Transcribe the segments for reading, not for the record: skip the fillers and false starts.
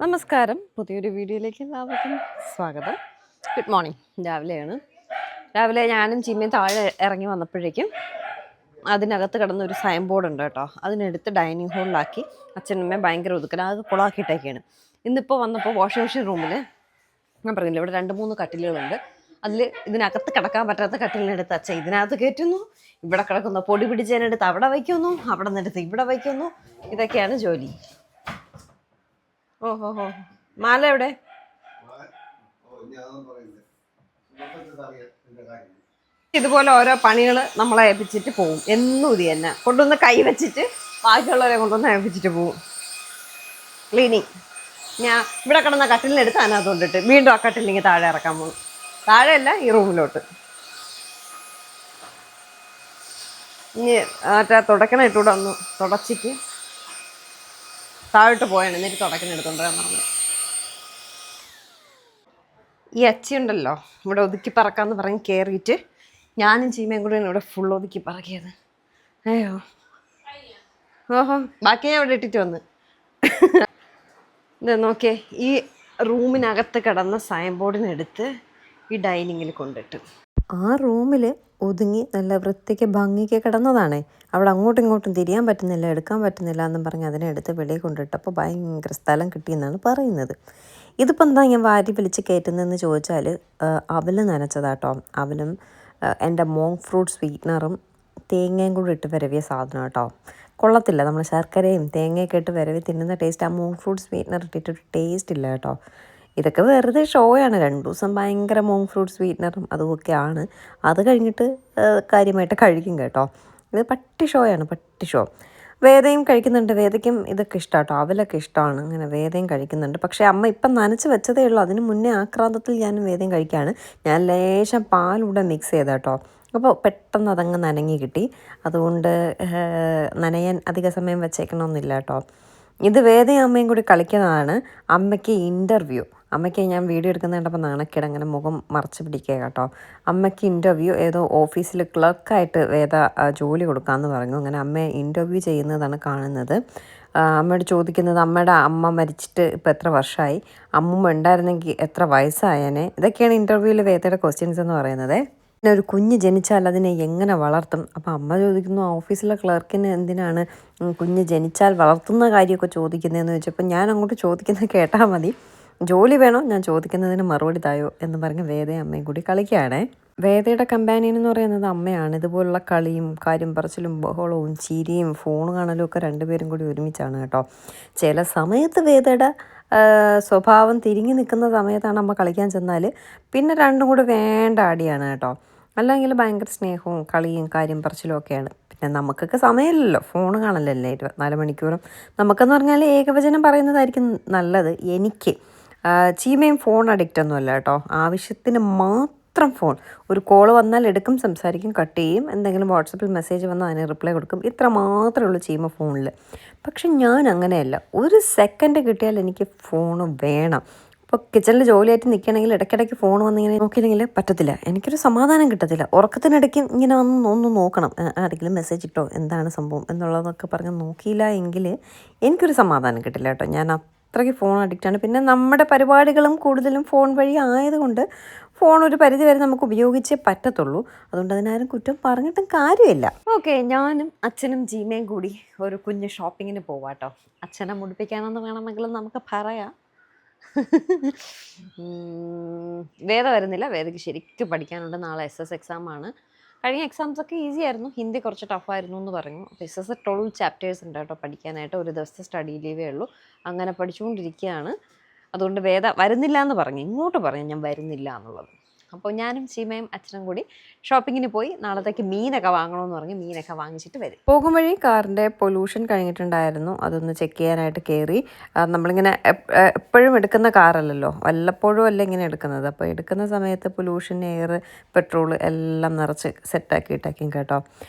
നമസ്കാരം, പുതിയൊരു വീഡിയോയിലേക്ക് എല്ലാവർക്കും സ്വാഗതം. Good morning. രാവിലെ ഞാനും ചിമ്മിയും താഴെ ഇറങ്ങി വന്നപ്പോഴേക്കും അതിനകത്ത് കിടന്ന ഒരു സൈൻ ബോർഡ് ഉണ്ട് കേട്ടോ. അതിനെടുത്ത് ഡൈനിങ് ഹാളിലാക്കി അച്ഛനമ്മ ഭയങ്കര ഒതുക്കല അത് കുളമാക്കിയിട്ടൊക്കെയാണ്. ഇന്നിപ്പോൾ വന്നപ്പോൾ വാഷിംഗ് മെഷീൻ റൂമിൽ ഞാൻ പറഞ്ഞില്ല, ഇവിടെ 2-3 കട്ടിലുകളുണ്ട്. അതിൽ ഇതിനകത്ത് കിടക്കാൻ പറ്റാത്ത കട്ടിലിനെടുത്ത് അച്ഛൻ ഇതിനകത്ത് കയറ്റുന്നു. ഇവിടെ കിടക്കുന്ന പൊടി പിടിച്ചതിനെടുത്ത് അവിടെ വയ്ക്കുന്നു, അവിടെ നിന്നെടുത്ത് ഇവിടെ വയ്ക്കുന്നു. ഇതൊക്കെയാണ് ജോലി. ഓഹോ ഹോ, മാല എവിടെ? ഇതുപോലെ ഓരോ പണികൾ നമ്മളെ ഏൽപ്പിച്ചിട്ട് പോവും. എന്നും ഇത് തന്നെ കൊണ്ടുവന്ന് കൈ വെച്ചിട്ട് ബാക്കിയുള്ളവരെ കൊണ്ടുവന്ന് ഏൽപ്പിച്ചിട്ട് പോവും. ക്ലീനിങ്. ഞാൻ ഇവിടെ കിടന്ന കട്ടിലിനെടുത്ത് അതിനകത്ത് കൊണ്ടിട്ട് വീണ്ടും ആ കട്ടിലിങ്ങനെ താഴെ ഇറക്കാൻ പോകും. താഴെയല്ല, ഈ റൂമിലോട്ട്. ഇനി മറ്റേ തുടക്കണ ഇട്ടൂടെ ഒന്ന് തുടച്ചിട്ട് താഴോട്ട് പോയാണ്, എന്നിട്ട് തുടക്കണ എടുത്തോണ്ടാൻ പറഞ്ഞത്. ഈ അച്ചിയുണ്ടല്ലോ, ഇവിടെ ഒതുക്കി പറക്കാന്ന് പറഞ്ഞ് കയറിയിട്ട് ഞാനും ചീമയും കൂടെ ഇവിടെ ഫുൾ ഒതുക്കി പറക്കിയത്. അയ്യോ, ഓഹോ, ബാക്കി ഞാൻ ഇവിടെ ഇട്ടിട്ട് വന്ന്. ഇത് നോക്കിയേ, ഈ റൂമിനകത്ത് കിടന്ന സൈൻ ബോർഡിനെടുത്ത് ഈ ഡൈനിങ്ങിൽ കൊണ്ടിട്ട് ആ റൂമിൽ ഒതുങ്ങി നല്ല വൃത്തിക്ക് ഭംഗിക്ക് കിടന്നതാണേ. അവിടെ അങ്ങോട്ടും ഇങ്ങോട്ടും തിരിയാൻ പറ്റുന്നില്ല, എടുക്കാൻ പറ്റുന്നില്ല എന്നും പറഞ്ഞ് അതിനെടുത്ത് വെളിയിൽ കൊണ്ടിട്ടപ്പോൾ ഭയങ്കര സ്ഥലം കിട്ടിയെന്നാണ് പറയുന്നത്. ഇതിപ്പോൾ എന്താ ഞാൻ വാരി വിളിച്ച് കയറ്റുന്നതെന്ന് ചോദിച്ചാൽ, അവൽ നനച്ചതാട്ടോ. അവലും എൻ്റെ മോങ് ഫ്രൂട്ട് സ്വീറ്റ്നറും തേങ്ങയും കൂടി ഇട്ട് വരവിയ സാധനം കേട്ടോ. കൊള്ളത്തില്ല, നമ്മൾ ശർക്കരയും തേങ്ങയൊക്കെ ഇട്ട് വരവി തിന്നുന്ന ടേസ്റ്റ് ആ മോങ് ഫ്രൂട്ട് സ്വീറ്റ്നർ ഇട്ടിട്ടൊരു ടേസ്റ്റ് ഇല്ല കേട്ടോ. ഇതൊക്കെ വെറുതെ ഷോയാണ്. 2 ദിവസം ഭയങ്കര മോങ് ഫ്രൂട്ട് സ്വീറ്റ്നറും അതുമൊക്കെയാണ്. അത് കഴിഞ്ഞിട്ട് കാര്യമായിട്ട് കഴിക്കും കേട്ടോ. ഇത് പട്ടി ഷോയാണ്, പട്ടി ഷോ. വേദയും കഴിക്കുന്നുണ്ട്. വേദയ്ക്കും ഇതൊക്കെ ഇഷ്ടമാണ് കേട്ടോ, അവലൊക്കെ ഇഷ്ടമാണ്. അങ്ങനെ വേദയും കഴിക്കുന്നുണ്ട്. പക്ഷേ അമ്മ ഇപ്പം നനച്ച് വെച്ചതേ ഉള്ളൂ. അതിന് മുന്നേ ആക്രാന്തത്തിൽ ഞാനും വേദയും കഴിക്കുകയാണ്. ഞാൻ ലേശം പാലൂടെ മിക്സ് ചെയ്ത കേട്ടോ. അപ്പോൾ പെട്ടെന്ന് അതങ്ങ് നനങ്ങി കിട്ടി. അതുകൊണ്ട് നനയാൻ അധിക സമയം വെച്ചേക്കണമെന്നില്ല കേട്ടോ. ഇത് വേദയും അമ്മയും കൂടി കളിക്കുന്നതാണ്. അമ്മയ്ക്ക് ഇൻ്റർവ്യൂ, അമ്മയ്ക്ക് ഞാൻ വീഡിയോ എടുക്കുന്ന കണ്ടപ്പോൾ നാണക്കേട് അങ്ങനെ മുഖം മറച്ച് പിടിക്കുക കേട്ടോ. അമ്മയ്ക്ക് ഇൻ്റർവ്യൂ, ഏതോ ഓഫീസിൽ ക്ലർക്കായിട്ട് വേദ ജോലി കൊടുക്കാമെന്ന് പറഞ്ഞു. അങ്ങനെ അമ്മയെ ഇൻ്റർവ്യൂ ചെയ്യുന്നതാണ് കാണുന്നത്. അമ്മയോട് ചോദിക്കുന്നത്, അമ്മയുടെ അമ്മ മരിച്ചിട്ട് ഇപ്പോൾ എത്ര വർഷമായി, അമ്മൂമ്മ ഉണ്ടായിരുന്നെങ്കിൽ എത്ര വയസ്സായേനെ. ഇതൊക്കെയാണ് ഇൻ്റർവ്യൂവിൽ വേദയുടെ ക്വസ്റ്റ്യൻസ് എന്ന് പറയുന്നത്. പിന്നെ ഒരു കുഞ്ഞ് ജനിച്ചാൽ അതിനെ എങ്ങനെ വളർത്തും. അപ്പോൾ അമ്മ ചോദിക്കുന്നു, ഓഫീസിലെ ക്ലർക്കിന് എന്തിനാണ് കുഞ്ഞ് ജനിച്ചാൽ വളർത്തുന്ന കാര്യമൊക്കെ ചോദിക്കുന്നതെന്ന് വെച്ചപ്പോൾ ഞാൻ അങ്ങോട്ട് ചോദിക്കുന്നത് കേട്ടാൽ മതി, ജോലി വേണോ, ഞാൻ ചോദിക്കുന്നതിന് മറുപടി തായോ എന്ന് പറഞ്ഞ് വേദയും അമ്മയും കൂടി കളിക്കുകയാണേ. വേദയുടെ കമ്പാനിയൻ എന്ന് പറയുന്നത് അമ്മയാണ്. ഇതുപോലുള്ള കളിയും കാര്യം പറച്ചിലും ബഹളവും ചിരിയും ഫോൺ കാണലും ഒക്കെ 2 പേരും കൂടി ഒരുമിച്ചാണ് കേട്ടോ. ചില സമയത്ത് വേദയുടെ സ്വഭാവം തിരിഞ്ഞു നിൽക്കുന്ന സമയത്താണ് അമ്മ കളിക്കാൻ ചെന്നാൽ പിന്നെ 2 കൂടെ വേണ്ട അടിയാണ് കേട്ടോ. അല്ലെങ്കിൽ ഭയങ്കര സ്നേഹവും കളിയും കാര്യം പറച്ചിലും ഒക്കെയാണ്. പിന്നെ നമുക്കൊക്കെ സമയമില്ലല്ലോ, ഫോൺ കാണലല്ലേ 24 മണിക്കൂറും. നമുക്കെന്ന് പറഞ്ഞാൽ ഏകവചനം പറയുന്നതായിരിക്കും നല്ലത്. എനിക്ക് ചീമയും ഫോൺ അഡിക്റ്റ് ഒന്നുമല്ല കേട്ടോ. ആവശ്യത്തിന് മാത്രം ഫോൺ. ഒരു കോൾ വന്നാൽ എടുക്കും, സംസാരിക്കും, കട്ട് ചെയ്യും. എന്തെങ്കിലും വാട്സപ്പിൽ മെസ്സേജ് വന്നാൽ അതിന് റിപ്ലൈ കൊടുക്കും. ഇത്ര മാത്രമേ ഉള്ളൂ ചീമ ഫോണിൽ. പക്ഷെ ഞാൻ അങ്ങനെയല്ല. ഒരു സെക്കൻഡ് കിട്ടിയാൽ എനിക്ക് ഫോൺ വേണം. ഇപ്പോൾ കിച്ചണിൽ ജോലിയായിട്ട് നിൽക്കുകയാണെങ്കിൽ ഇടയ്ക്കിടയ്ക്ക് ഫോൺ വന്നിങ്ങനെ നോക്കിയില്ലെങ്കിൽ പറ്റത്തില്ല, എനിക്കൊരു സമാധാനം കിട്ടത്തില്ല. ഉറക്കത്തിനിടയ്ക്ക് ഇങ്ങനെ ഒന്ന് നോക്കണം, ആരെങ്കിലും മെസ്സേജ് ഇട്ടോ, എന്താണ് സംഭവം എന്നുള്ളതൊക്കെ പറഞ്ഞ് നോക്കിയില്ല എങ്കിൽ എനിക്കൊരു സമാധാനം കിട്ടില്ല കേട്ടോ. ഞാൻ അത്രയ്ക്ക് ഫോൺ അഡിക്റ്റാണ്. പിന്നെ നമ്മുടെ പരിപാടികളും കൂടുതലും ഫോൺ വഴി ആയതുകൊണ്ട് ഫോൺ ഒരു പരിധി വരെ നമുക്ക് ഉപയോഗിച്ചേ പറ്റത്തുള്ളൂ. അതുകൊണ്ട് അതിനാരും കുറ്റം പറഞ്ഞിട്ടും കാര്യമില്ല. ഓക്കെ, ഞാനും അച്ഛനും ജീമയും കൂടി ഒരു കുഞ്ഞ് ഷോപ്പിങ്ങിന് പോവാട്ടോ. അച്ഛനെ മുടിപ്പിക്കാനെന്ന് വേണമെങ്കിലും നമുക്ക് പറയാം. വേദ വരുന്നില്ല, വേദയ്ക്ക് ശരിക്കും പഠിക്കാനുണ്ട്. നാളെ SS എക്സാമാണ്. കഴിഞ്ഞ എക്സാംസൊക്കെ ഈസി ആയിരുന്നു, ഹിന്ദി കുറച്ച് ടഫായിരുന്നു എന്ന് പറഞ്ഞു. അപ്പോൾ SS 12 ചാപ്റ്റേഴ്സ് ഉണ്ട് കേട്ടോ പഠിക്കാനായിട്ട്. ഒരു ദിവസത്തെ സ്റ്റഡി ലീവേ ഉള്ളൂ. അങ്ങനെ പഠിച്ചുകൊണ്ടിരിക്കുകയാണ്. അതുകൊണ്ട് വേദ വരുന്നില്ല എന്ന് പറഞ്ഞു, ഇങ്ങോട്ട് പറഞ്ഞു ഞാൻ വരുന്നില്ല എന്നുള്ളത്. അപ്പോൾ ഞാനും ചീമയും അച്ഛനും കൂടി ഷോപ്പിങ്ങിന് പോയി. നാളത്തേക്ക് മീനൊക്കെ വാങ്ങണമെന്ന് പറഞ്ഞ് മീനൊക്കെ വാങ്ങിച്ചിട്ട് വരും. പോകും വഴി കാറിൻ്റെ പൊല്യൂഷൻ കഴിഞ്ഞിട്ടുണ്ടായിരുന്നു, അതൊന്ന് ചെക്ക് ചെയ്യാനായിട്ട് കയറി. നമ്മളിങ്ങനെ എപ്പോഴും എടുക്കുന്ന കാറല്ലല്ലോ, വല്ലപ്പോഴും അല്ല ഇങ്ങനെ എടുക്കുന്നത്. അപ്പോൾ എടുക്കുന്ന സമയത്ത് പൊല്യൂഷൻ, എയർ, പെട്രോൾ എല്ലാം നിറച്ച് സെറ്റാക്കിയിട്ടാക്കും കേട്ടോ.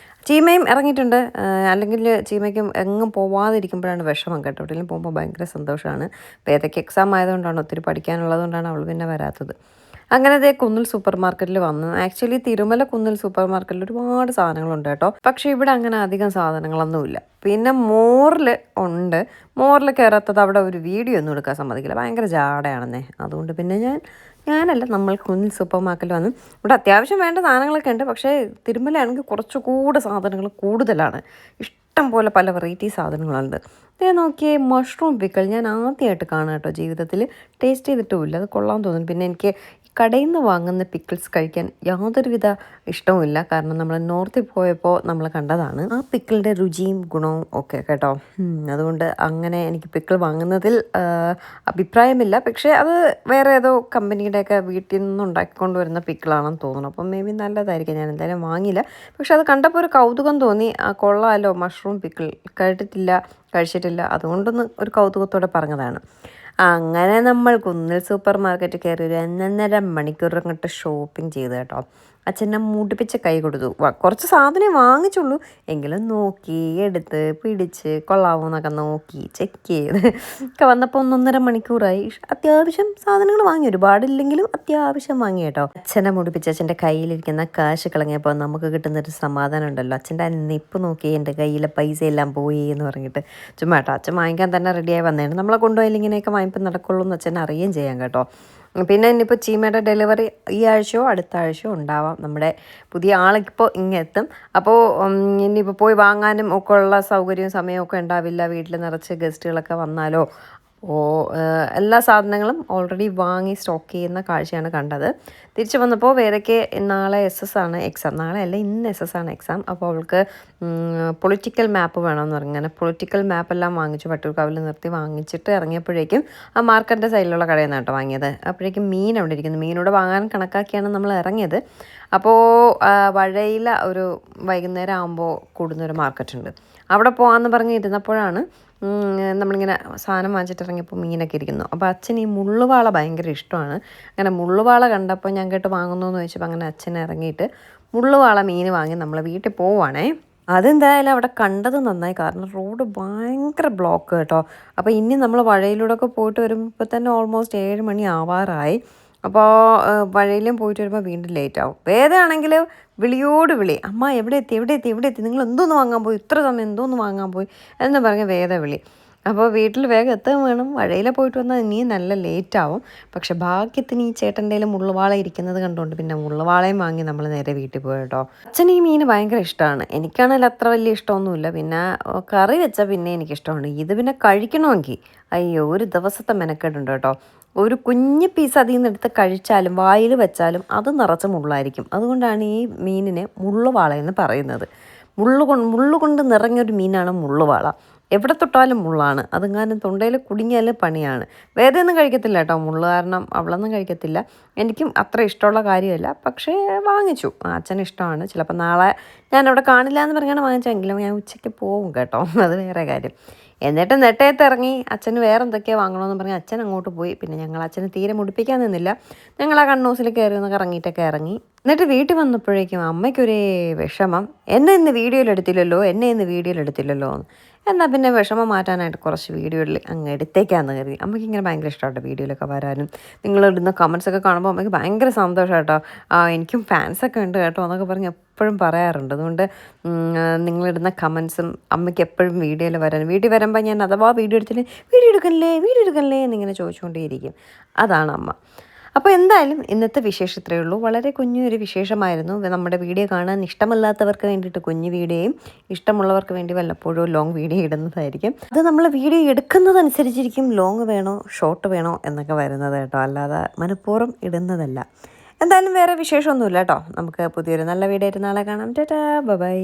ചീമയും ഇറങ്ങിയിട്ടുണ്ട്. അല്ലെങ്കിൽ ചീമയ്ക്കും എങ്ങും പോവാതിരിക്കുമ്പോഴാണ് വിഷമം കേട്ടോ. എവിടെയെങ്കിലും പോകുമ്പോൾ ഭയങ്കര സന്തോഷമാണ്. വേദയ്ക്ക് എക്സാം ആയതുകൊണ്ടാണ്, ഒത്തിരി പഠിക്കാനുള്ളതുകൊണ്ടാണ് അവൾ പിന്നെ വരാത്തത്. അങ്ങനെ ദേ കുന്നിൽ സൂപ്പർ മാർക്കറ്റിൽ വന്നു. ആക്ച്വലി തിരുമല കുന്നിൽ സൂപ്പർ മാർക്കറ്റിൽ ഒരുപാട് സാധനങ്ങളുണ്ട് കേട്ടോ. പക്ഷേ ഇവിടെ അങ്ങനെ അധികം സാധനങ്ങളൊന്നുമില്ല. പിന്നെ മോറിൽ ഉണ്ട്. മോറിൽ കയറാത്തത് അവിടെ ഒരു വീഡിയോ ഒന്നും എടുക്കാൻ സമ്മതിക്കില്ല, ഭയങ്കര ജാടയാണെന്നേ. അതുകൊണ്ട് പിന്നെ ഞാനല്ല നമ്മൾ കുന്നിൽ സൂപ്പർ മാർക്കറ്റിൽ വന്ന് ഇവിടെ അത്യാവശ്യം വേണ്ട സാധനങ്ങളൊക്കെ ഉണ്ട്. പക്ഷേ തിരുമലയാണെങ്കിൽ കുറച്ചുകൂടെ സാധനങ്ങൾ കൂടുതലാണ്. ഇഷ്ടം പോലെ പല വെറൈറ്റി സാധനങ്ങളുണ്ട്. ഇതേ നോക്കിയേ, മഷ്റൂം പിക്കിൾ ഞാൻ ആദ്യമായിട്ട് കാണാം കേട്ടോ ജീവിതത്തിൽ. ടേസ്റ്റ് ചെയ്തിട്ടുമില്ല, അത് കൊള്ളാൻ തോന്നുന്നു. പിന്നെ എനിക്ക് കടയിൽ നിന്ന് വാങ്ങുന്ന പിക്കിൾസ് കഴിക്കാൻ യാതൊരുവിധ ഇഷ്ടവുമില്ല. കാരണം നമ്മൾ നോർത്തിൽ പോയപ്പോൾ നമ്മൾ കണ്ടതാണ് ആ പിക്കിളിൻ്റെ രുചിയും ഗുണവും ഒക്കെ കേട്ടോ. അതുകൊണ്ട് അങ്ങനെ എനിക്ക് പിക്കിൾ വാങ്ങുന്നതിൽ അഭിപ്രായമില്ല. പക്ഷേ അത് വേറെ ഏതോ കമ്പനിയുടെയൊക്കെ വീട്ടിൽ നിന്ന് ഉണ്ടാക്കിക്കൊണ്ട് വരുന്ന പിക്കിളാണെന്ന് തോന്നുന്നു. അപ്പം മേ ബി നല്ലതായിരിക്കും. ഞാൻ എന്തായാലും വാങ്ങിയില്ല. പക്ഷെ അത് കണ്ടപ്പോൾ ഒരു കൗതുകം തോന്നി. കൊള്ളാമല്ലോ, മഷ്റൂം പിക്കിൾ കഴിച്ചിട്ടില്ല, അതുകൊണ്ടൊന്ന് ഒരു കൗതുകത്തോടെ പറഞ്ഞതാണ്. അങ്ങനെ നമ്മൾ കുന്നിൽ സൂപ്പർ മാർക്കറ്റ് കയറി ഒരു 1.5 മണിക്കൂർ അങ്ങോട്ട് ഷോപ്പിംഗ് ചെയ്ത് കേട്ടോ. അച്ഛനെ മുടിപ്പിച്ച കൈ കൊടുത്തു. കുറച്ച് സാധനം വാങ്ങിച്ചുള്ളൂ, എങ്കിലും നോക്കി എടുത്ത് പിടിച്ച് കൊള്ളാവോ എന്നൊക്കെ നോക്കി ചെക്ക് ചെയ്ത് ഒക്കെ വന്നപ്പോൾ 1.5 മണിക്കൂറായി. അത്യാവശ്യം സാധനങ്ങൾ വാങ്ങി, ഒരുപാടില്ലെങ്കിലും അത്യാവശ്യം വാങ്ങി കേട്ടോ. അച്ഛനെ മുടിപ്പിച്ച് അച്ഛൻ്റെ കയ്യിലിരിക്കുന്ന കാശ് കളങ്ങിയപ്പോൾ നമുക്ക് കിട്ടുന്നൊരു സമാധാനം ഉണ്ടല്ലോ. അച്ഛൻ്റെ നിപ്പ് നോക്കി എൻ്റെ കയ്യിലെ പൈസ എല്ലാം പോയി എന്ന് പറഞ്ഞിട്ട് ചുമ്മാ കേട്ടോ. അച്ഛൻ വാങ്ങിക്കാൻ തന്നെ റെഡിയായി വന്നതാണ്. നമ്മളെ കൊണ്ടുപോയാൽ ഇങ്ങനെയൊക്കെ വാങ്ങിപ്പോൾ നടക്കുള്ളൂ എന്ന് അച്ഛൻ അറിയുകയും ചെയ്യാം കേട്ടോ. പിന്നെ ഇനിയിപ്പോൾ ചീമയുടെ ഡെലിവറി ഈ ആഴ്ചയോ അടുത്ത ആഴ്ചയോ ഉണ്ടാവാം. നമ്മുടെ പുതിയ ആളിപ്പോൾ ഇങ്ങെത്തും. അപ്പോൾ ഇനിയിപ്പോൾ പോയി വാങ്ങാനും ഒക്കെ ഉള്ള സൗകര്യവും സമയമൊക്കെ ഉണ്ടാവില്ല. വീട്ടിൽ നിറച്ച് ഗസ്റ്റുകളൊക്കെ വന്നാലോ. എല്ലാ സാധനങ്ങളും ഓൾറെഡി വാങ്ങി സ്റ്റോക്ക് ചെയ്യുന്ന കാഴ്ചയാണ് കണ്ടത്. തിരിച്ചു വന്നപ്പോൾ വേദയ്ക്ക് നാളെ SS ആണ് എക്സാം. നാളെ അല്ല, ഇന്ന് SS ആണ് എക്സാം. അപ്പോൾ അവൾക്ക് പൊളിറ്റിക്കൽ മാപ്പ് വേണമെന്ന് പറഞ്ഞു. അങ്ങനെ പൊളിറ്റിക്കൽ മാപ്പെല്ലാം വാങ്ങിച്ചു. വട്ടിയൂർക്കാവിൽ നിർത്തി വാങ്ങിച്ചിട്ട് ഇറങ്ങിയപ്പോഴേക്കും ആ മാർക്കറ്റിൻ്റെ സൈഡിലുള്ള കടയിൽ നിന്നാണ് കേട്ടോ വാങ്ങിയത്. അപ്പോഴേക്കും മീൻ അവിടെ ഇരിക്കുന്നു. മീനോട് വാങ്ങാൻ കണക്കാക്കിയാണ് നമ്മൾ ഇറങ്ങിയത്. അപ്പോൾ വഴയില ഒരു വൈകുന്നേരം ആകുമ്പോൾ കൂടുന്നൊരു മാർക്കറ്റുണ്ട്. അവിടെ പോകാമെന്ന് പറഞ്ഞ് ഇരുന്നപ്പോഴാണ് നമ്മളിങ്ങനെ സാധനം വാങ്ങിച്ചിട്ട് ഇറങ്ങിയപ്പോൾ മീനൊക്കെ ഇരിക്കുന്നു. അപ്പോൾ അച്ഛൻ ഈ മുള്ളുവാള ഭയങ്കര ഇഷ്ടമാണ്. അങ്ങനെ മുള്ളുവാള കണ്ടപ്പോൾ ഞാൻ കേട്ട് വാങ്ങുന്നു എന്ന് ചോദിച്ചപ്പോൾ അങ്ങനെ അച്ഛൻ ഇറങ്ങിയിട്ട് മുള്ളുവാള മീൻ വാങ്ങി നമ്മൾ വീട്ടിൽ പോവുകയാണേ. അതെന്തായാലും അവിടെ കണ്ടത് നന്നായി, കാരണം റോഡ് ഭയങ്കര ബ്ലോക്ക് കേട്ടോ. അപ്പോൾ ഇനി നമ്മൾ വഴയിലൂടെ ഒക്കെ പോയിട്ട് വരുമ്പോൾ തന്നെ ഓൾമോസ്റ്റ് 7 മണി ആവാറായി. അപ്പോൾ വഴിയിലും പോയിട്ട് വരുമ്പോൾ വീണ്ടും ലേറ്റ് ആവും. വേദയാണെങ്കിൽ വിളിയോട് വിളി, അമ്മ എവിടെ എത്തി, നിങ്ങൾ എന്തോന്ന് വാങ്ങാൻ പോയി, ഇത്ര സമയം എന്തോന്ന് വാങ്ങാൻ പോയി എന്ന് പറഞ്ഞ് വേദ വിളി. അപ്പോൾ വീട്ടിൽ വേഗം എത്താൻ വേണം. വഴിയിൽ പോയിട്ട് വന്നാൽ ഇനിയും നല്ല ലേറ്റാവും. പക്ഷെ ഭാഗ്യത്തിന് ഈ ചേട്ടൻ്റെ മുള്ളുവാള ഇരിക്കുന്നത് കണ്ടുകൊണ്ട് പിന്നെ മുള്ളുവാളയും വാങ്ങി നമ്മൾ നേരെ വീട്ടിൽ പോയി കേട്ടോ. അച്ഛന് ഈ മീൻ ഭയങ്കര ഇഷ്ടമാണ്. എനിക്കാണെങ്കിൽ അത്ര വലിയ ഇഷ്ടമൊന്നുമില്ല. പിന്നെ കറി വെച്ചാൽ പിന്നെ എനിക്കിഷ്ടമാണ്. ഇത് പിന്നെ കഴിക്കണമെങ്കിൽ അയ്യോ ഒരു ദിവസത്തെ മെനക്കേടുണ്ട് കേട്ടോ. ഒരു കുഞ്ഞ് പീസ് അതിൽ നിന്ന് എടുത്ത് കഴിച്ചാലും വായിൽ വെച്ചാലും അത് നിറച്ച് മുള്ളായിരിക്കും. അതുകൊണ്ടാണ് ഈ മീനിനെ മുള്ളുവാള എന്ന് പറയുന്നത്. മുള്ളുകൊണ്ട് നിറഞ്ഞൊരു മീനാണ് മുള്ളുവാള. എവിടെ തൊട്ടാലും മുള്ളാണ്. അതെങ്ങാനും തൊണ്ടയിൽ കുടുങ്ങിയാലും പണിയാണ്. വേദയൊന്നും കഴിക്കത്തില്ല കേട്ടോ മുള്ളു, കാരണം അവളൊന്നും കഴിക്കത്തില്ല. എനിക്കും അത്ര ഇഷ്ടമുള്ള കാര്യമല്ല. പക്ഷേ വാങ്ങിച്ചു, അച്ഛന് ഇഷ്ടമാണ്. ചിലപ്പോൾ നാളെ ഞാനവിടെ കാണില്ല എന്ന് പറഞ്ഞാണ് വാങ്ങിച്ചെങ്കിലും ഞാൻ ഉച്ചയ്ക്ക് പോവും കേട്ടോ, അത് വേറെ കാര്യം. എന്നിട്ട് നെട്ടയത്ത് ഇറങ്ങി അച്ഛന് വേറെ എന്തൊക്കെയോ വാങ്ങണമെന്ന് പറഞ്ഞ് അച്ഛൻ അങ്ങോട്ട് പോയി. പിന്നെ ഞങ്ങൾ അച്ഛന് തീരെ മുടിപ്പിക്കാൻ നിന്നില്ല. ഞങ്ങൾ ആ കണ്ണൂസിൽ കയറി ഒന്ന് കറങ്ങിയിട്ടൊക്കെ ഇറങ്ങി. എന്നിട്ട് വീട്ടിൽ വന്നപ്പോഴേക്കും അമ്മയ്ക്കൊരേ വിഷമം. എന്നെ ഇന്ന് വീഡിയോയിലെടുത്തില്ലല്ലോ എന്ന്. എന്നാൽ പിന്നെ വിഷമം മാറ്റാനായിട്ട് കുറച്ച് വീഡിയോയിൽ അങ്ങ് എടുത്തേക്കാന്ന് കരുതി. അമ്മയ്ക്ക് ഇങ്ങനെ ഭയങ്കര ഇഷ്ടമാട്ടോ വീഡിയോയിലൊക്കെ വരാനും. നിങ്ങളിടുന്ന കമൻസൊക്കെ കാണുമ്പോൾ അമ്മയ്ക്ക് ഭയങ്കര സന്തോഷം കേട്ടോ. എനിക്കും ഫാൻസൊക്കെ ഉണ്ട് കേട്ടോ എന്നൊക്കെ പറഞ്ഞ് എപ്പോഴും പറയാറുണ്ട്. അതുകൊണ്ട് നിങ്ങളിടുന്ന കമൻസും അമ്മയ്ക്ക് എപ്പോഴും വീഡിയോയിൽ വരാനും, വീട്ടിൽ വരുമ്പോൾ ഞാൻ അഥവാ വീഡിയോ എടുക്കല്ലേ എന്നിങ്ങനെ ചോദിച്ചുകൊണ്ടേയിരിക്കും. അതാണ് അമ്മ. അപ്പോൾ എന്തായാലും ഇന്നത്തെ വിശേഷം ഇത്രയേ ഉള്ളൂ. വളരെ കുഞ്ഞൊരു വിശേഷമായിരുന്നു. നമ്മുടെ വീഡിയോ കാണാൻ ഇഷ്ടമല്ലാത്തവർക്ക് വേണ്ടിയിട്ട് കുഞ്ഞു വീഡിയോയും, ഇഷ്ടമുള്ളവർക്ക് വേണ്ടി വല്ലപ്പോഴും ലോങ് വീഡിയോ ഇടുന്നതായിരിക്കും. അത് നമ്മൾ വീഡിയോ എടുക്കുന്നതനുസരിച്ചിരിക്കും ലോങ് വേണോ ഷോർട്ട് വേണോ എന്നൊക്കെ വരുന്നത് കേട്ടോ, അല്ലാതെ മനഃപൂർവ്വം ഇടുന്നതല്ല. എന്തായാലും വേറെ വിശേഷമൊന്നുമില്ല കേട്ടോ. നമുക്ക് പുതിയൊരു നല്ല വീഡിയോ ആയിട്ട് നാളെ കാണാം. ടാറ്റാ, ബൈ.